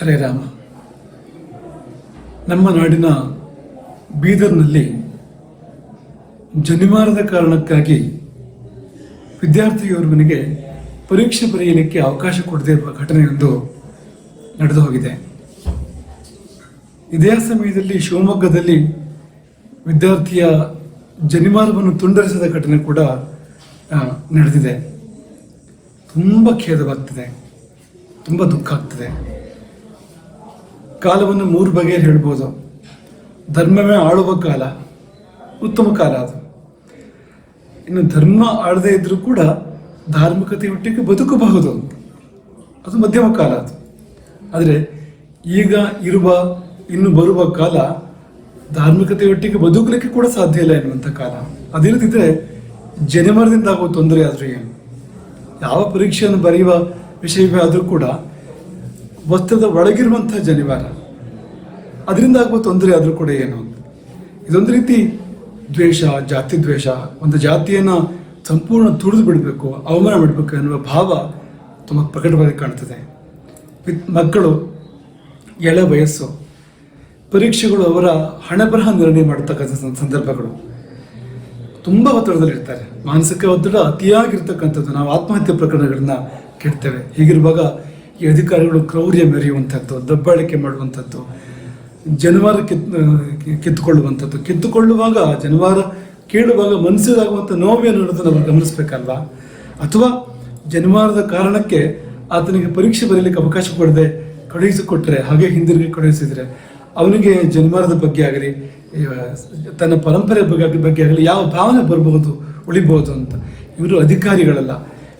ಹರೇ ರಾಮ. ನಮ್ಮ ನಾಡಿನ ಬೀದರ್ನಲ್ಲಿ ಜನಿವಾರದ ಕಾರಣಕ್ಕಾಗಿ ವಿದ್ಯಾರ್ಥಿಯೋರ್ವನಿಗೆ ಪರೀಕ್ಷೆ ಬರೆಯಲಿಕ್ಕೆ ಅವಕಾಶ ಕೊಡದೇ ಇರುವ ಘಟನೆಯೊಂದು ನಡೆದು ಹೋಗಿದೆ. ಇದೇ ಸಮಯದಲ್ಲಿ ಶಿವಮೊಗ್ಗದಲ್ಲಿ ವಿದ್ಯಾರ್ಥಿಯ ಜನಿವಾರವನ್ನು ತುಂಡರಿಸಿದ ಘಟನೆ ಕೂಡ ನಡೆದಿದೆ. ತುಂಬ ಖೇದವಾಗ್ತಿದೆ, ತುಂಬ ದುಃಖ ಆಗ್ತಿದೆ. ಕಾಲವನ್ನು ಮೂರು ಬಗೆಯಲ್ಲಿ ಹೇಳ್ಬೋದು. ಧರ್ಮವೇ ಆಳುವ ಕಾಲ ಉತ್ತಮ ಕಾಲ ಅದು. ಇನ್ನು ಧರ್ಮ ಆಳದೇ ಇದ್ರೂ ಕೂಡ ಧಾರ್ಮಿಕತೆಯೊಟ್ಟಿಗೆ ಬದುಕಬಹುದು, ಅದು ಮಧ್ಯಮ ಕಾಲ ಅದು. ಆದರೆ ಈಗ ಇರುವ ಇನ್ನು ಬರುವ ಕಾಲ ಧಾರ್ಮಿಕತೆಯೊಟ್ಟಿಗೆ ಬದುಕಲಿಕ್ಕೆ ಕೂಡ ಸಾಧ್ಯ ಇಲ್ಲ ಎನ್ನುವಂಥ ಕಾಲ. ಅದಿಲ್ಲದಿದ್ದರೆ ಜನಿವಾರದಿಂದ ಆಗುವ ತೊಂದರೆ ಆದರೂ ಏನು? ಯಾವ ಪರೀಕ್ಷೆಯನ್ನು ಬರೆಯುವ ವಿಷಯವೇ ಆದರೂ ಕೂಡ ವಸ್ತ್ರದ ಒಳಗಿರುವಂಥ ಜನಿವಾರ, ಅದರಿಂದ ಆಗುವ ತೊಂದರೆ ಆದರೂ ಕೂಡ ಏನು? ಇದೊಂದು ರೀತಿ ದ್ವೇಷ, ಜಾತಿ ದ್ವೇಷ. ಒಂದು ಜಾತಿಯನ್ನು ಸಂಪೂರ್ಣ ತುಳಿದು ಬಿಡಬೇಕು, ಅವಮಾನ ಮಾಡಬೇಕು ಎನ್ನುವ ಭಾವ ತುಂಬ ಪ್ರಕಟವಾಗಿ ಕಾಣ್ತದೆ. ಮಕ್ಕಳು ಎಳೆ ವಯಸ್ಸು, ಪರೀಕ್ಷೆಗಳು ಅವರ ಹಣಬರಹ ನಿರ್ಣಯ ಮಾಡತಕ್ಕಂಥ ಸಂದರ್ಭಗಳು. ತುಂಬ ಒತ್ತಡದಲ್ಲಿರ್ತಾರೆ, ಮಾನಸಿಕ ಒತ್ತಡ ಅತಿಯಾಗಿರ್ತಕ್ಕಂಥದ್ದು. ನಾವು ಆತ್ಮಹತ್ಯೆ ಪ್ರಕರಣಗಳನ್ನ ಕೇಳ್ತೇವೆ. ಹೀಗಿರುವಾಗ ಈ ಅಧಿಕಾರಿಗಳು ಕ್ರೌರ್ಯ ಮೆರೆಯುವಂಥದ್ದು, ದಬ್ಬಾಳಿಕೆ ಮಾಡುವಂಥದ್ದು, ಜನಿವಾರ ಕಿತ್ತುಕೊಳ್ಳುವಂಥದ್ದು. ಕಿತ್ತುಕೊಳ್ಳುವಾಗ, ಜನಿವಾರ ಕೇಳುವಾಗ ಮನಸ್ಸಿಗಾಗುವಂಥ ನೋವೇನು ಅನ್ನೋದನ್ನು ನಾವು ಗಮನಿಸ್ಬೇಕಲ್ವಾ? ಅಥವಾ ಜನಿವಾರದ ಕಾರಣಕ್ಕೆ ಆತನಿಗೆ ಪರೀಕ್ಷೆ ಬರೀಲಿಕ್ಕೆ ಅವಕಾಶ ಕೊಡದೆ ಕಳುಹಿಸಿಕೊಟ್ರೆ, ಹಾಗೆ ಹಿಂದಿರುಗಿ ಕಳುಹಿಸಿದರೆ ಅವನಿಗೆ ಜನಿವಾರದ ಬಗ್ಗೆ ಆಗಲಿ, ತನ್ನ ಪರಂಪರೆ ಬಗ್ಗೆ ಆಗಲಿ ಯಾವ ಭಾವನೆ ಬರಬಹುದು, ಉಳಿಬಹುದು ಅಂತ. ಇವರು ಅಧಿಕಾರಿಗಳಲ್ಲ,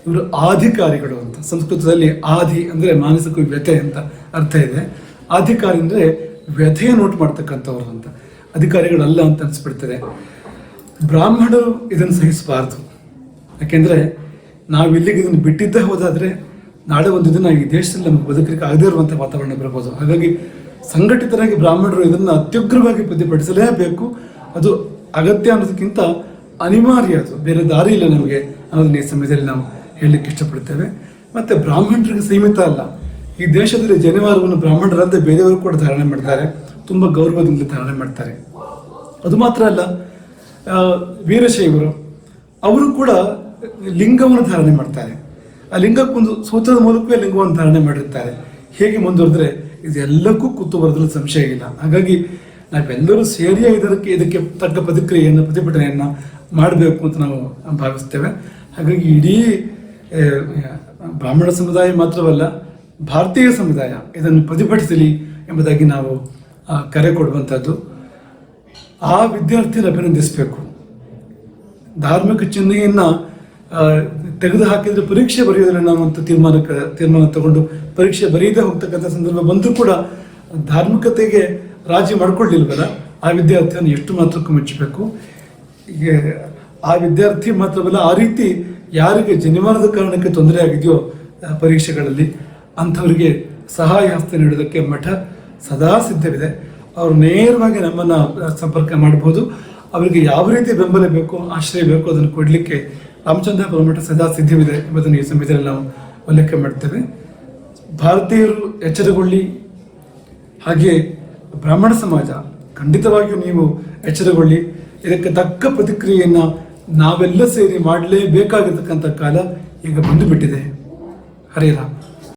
ಇವರು ಆಧಿಕಾರಿಗಳು ಅಂತ. ಸಂಸ್ಕೃತದಲ್ಲಿ ಆದಿ ಅಂದರೆ ಮಾನಸಿಕ ವ್ಯಥೆ ಅಂತ ಅರ್ಥ ಇದೆ. ಆಧಿಕಾರಿ ಅಂದರೆ ವ್ಯಥೆಯ ನೋಟ್ ಮಾಡ್ತಕ್ಕಂಥವ್ರು ಅಂತ. ಅಧಿಕಾರಿಗಳಲ್ಲ ಅಂತ ಅನಿಸ್ಬಿಡ್ತದೆ. ಬ್ರಾಹ್ಮಣರು ಇದನ್ನು ಸಹಿಸಬಾರ್ದು. ಯಾಕೆಂದರೆ ನಾವು ಇಲ್ಲಿಗೆ ಇದನ್ನು ಬಿಟ್ಟಿದ್ದೇ ಹೋದಾದರೆ ನಾಳೆ ಒಂದು ದಿನ ಈ ದೇಶದಲ್ಲಿ ನಮಗೆ ಬದುಕಲಿಕ್ಕೆ ಆಗದೇ ಇರುವಂಥ ವಾತಾವರಣ ಬರಬಹುದು. ಹಾಗಾಗಿ ಸಂಘಟಿತರಾಗಿ ಬ್ರಾಹ್ಮಣರು ಇದನ್ನು ಅತ್ಯುಗ್ರವಾಗಿ ಪ್ರತಿಭಟಿಸಲೇಬೇಕು. ಅದು ಅಗತ್ಯ ಅನ್ನೋದಕ್ಕಿಂತ ಅನಿವಾರ್ಯ, ಅದು ಬೇರೆ ದಾರಿ ಇಲ್ಲ ನಮಗೆ ಅನ್ನೋದನ್ನ ಈ ಸಮಯದಲ್ಲಿ ನಾವು ಹೇಳಲಿಕ್ಕೆ ಇಷ್ಟಪಡ್ತೇವೆ. ಮತ್ತು ಬ್ರಾಹ್ಮಣರಿಗೆ ಸೀಮಿತ ಅಲ್ಲ, ಈ ದೇಶದಲ್ಲಿ ಜನಿವಾರವನ್ನು ಬ್ರಾಹ್ಮಣರಂತೆ ಬೇರೆಯವರು ಕೂಡ ಧಾರಣೆ ಮಾಡ್ತಾರೆ, ತುಂಬ ಗೌರವದಿಂದ ಧಾರಣೆ ಮಾಡ್ತಾರೆ. ಅದು ಮಾತ್ರ ಅಲ್ಲ, ವೀರಶೈವರು ಅವರು ಕೂಡ ಲಿಂಗವನ್ನು ಧಾರಣೆ ಮಾಡ್ತಾರೆ. ಆ ಲಿಂಗಕ್ಕೊಂದು ಸೂತ್ರದ ಮೂಲಕವೇ ಲಿಂಗವನ್ನು ಧಾರಣೆ ಮಾಡಿರ್ತಾರೆ. ಹೇಗೆ ಮುಂದುವರೆದ್ರೆ ಇದೆಲ್ಲಕ್ಕೂ ಕೂತು ಬರೋದ್ರಲ್ಲಿ ಸಂಶಯ ಇಲ್ಲ. ಹಾಗಾಗಿ ನಾವೆಲ್ಲರೂ ಸೇರಿಯೇ ಇದಕ್ಕೆ ತಕ್ಕ ಪ್ರತಿಭಟನೆಯನ್ನು ಮಾಡಬೇಕು ಅಂತ ನಾವು ಭಾವಿಸ್ತೇವೆ. ಹಾಗಾಗಿ ಇಡೀ ಬ್ರಾಹ್ಮಣ ಸಮುದಾಯ ಮಾತ್ರವಲ್ಲ, ಭಾರತೀಯ ಸಮುದಾಯ ಇದನ್ನು ಪ್ರತಿಭಟಿಸಲಿ ಎಂಬುದಾಗಿ ನಾವು ಕರೆ ಕೊಡುವಂಥದ್ದು. ಆ ವಿದ್ಯಾರ್ಥಿಯನ್ನು ಅಭಿನಂದಿಸಬೇಕು. ಧಾರ್ಮಿಕ ಚಿಹ್ನೆಯನ್ನು ತೆಗೆದು ಹಾಕಿದರೆ ಪರೀಕ್ಷೆ ಬರೆಯೋದಿಲ್ಲ ನಾವು ಅಂತ ತೀರ್ಮಾನ ತಗೊಂಡು ಪರೀಕ್ಷೆ ಬರೆಯದೇ ಹೋಗ್ತಕ್ಕಂಥ ಸಂದರ್ಭ ಬಂದರೂ ಕೂಡ ಧಾರ್ಮಿಕತೆಗೆ ರಾಜಿ ಮಾಡ್ಕೊಳ್ಳಿಲ್ವಲ್ಲ, ಆ ವಿದ್ಯಾರ್ಥಿಯನ್ನು ಎಷ್ಟು ಮಾತ್ರಕ್ಕೂ ಮೆಚ್ಚಬೇಕು. ಆ ವಿದ್ಯಾರ್ಥಿ ಮಾತ್ರವಲ್ಲ, ಆ ರೀತಿ ಯಾರಿಗೆ ಜನಿವಾರದ ಕಾರಣಕ್ಕೆ ತೊಂದರೆ ಆಗಿದೆಯೋ ಪರೀಕ್ಷೆಗಳಲ್ಲಿ ಅಂಥವರಿಗೆ ಸಹಾಯ ಹಸ್ತ ನೀಡೋದಕ್ಕೆ ಮಠ ಸದಾ ಸಿದ್ಧವಿದೆ. ಅವರು ನೇರವಾಗಿ ನಮ್ಮನ್ನು ಸಂಪರ್ಕ ಮಾಡಬಹುದು. ಅವರಿಗೆ ಯಾವ ರೀತಿ ಬೆಂಬಲ ಬೇಕು, ಆಶ್ರಯ ಬೇಕು, ಅದನ್ನು ಕೊಡಲಿಕ್ಕೆ ರಾಮಚಂದ್ರಾಪುರ ಮಠ ಸದಾ ಸಿದ್ಧವಿದೆ ಎಂಬುದನ್ನು ಈ ಸಮಯದಲ್ಲಿ ನಾವು ಉಲ್ಲೇಖ ಮಾಡ್ತೇವೆ. ಭಾರತೀಯರು ಎಚ್ಚರಗೊಳ್ಳಿ. ಹಾಗೆ ಬ್ರಾಹ್ಮಣ ಸಮಾಜ ಖಂಡಿತವಾಗಿಯೂ ನೀವು ಎಚ್ಚರಗೊಳ್ಳಿ. ಇದಕ್ಕೆ ತಕ್ಕ ಪ್ರತಿಕ್ರಿಯೆಯನ್ನು ನಾವೆಲ್ಲ ಸೇರಿ ಮಾಡಲೇಬೇಕಾಗಿರ್ತಕ್ಕಂಥ ಕಾಲ ಈಗ ಬಂದು ಬಿಟ್ಟಿದೆ. ಹರೇ ರಾಮ.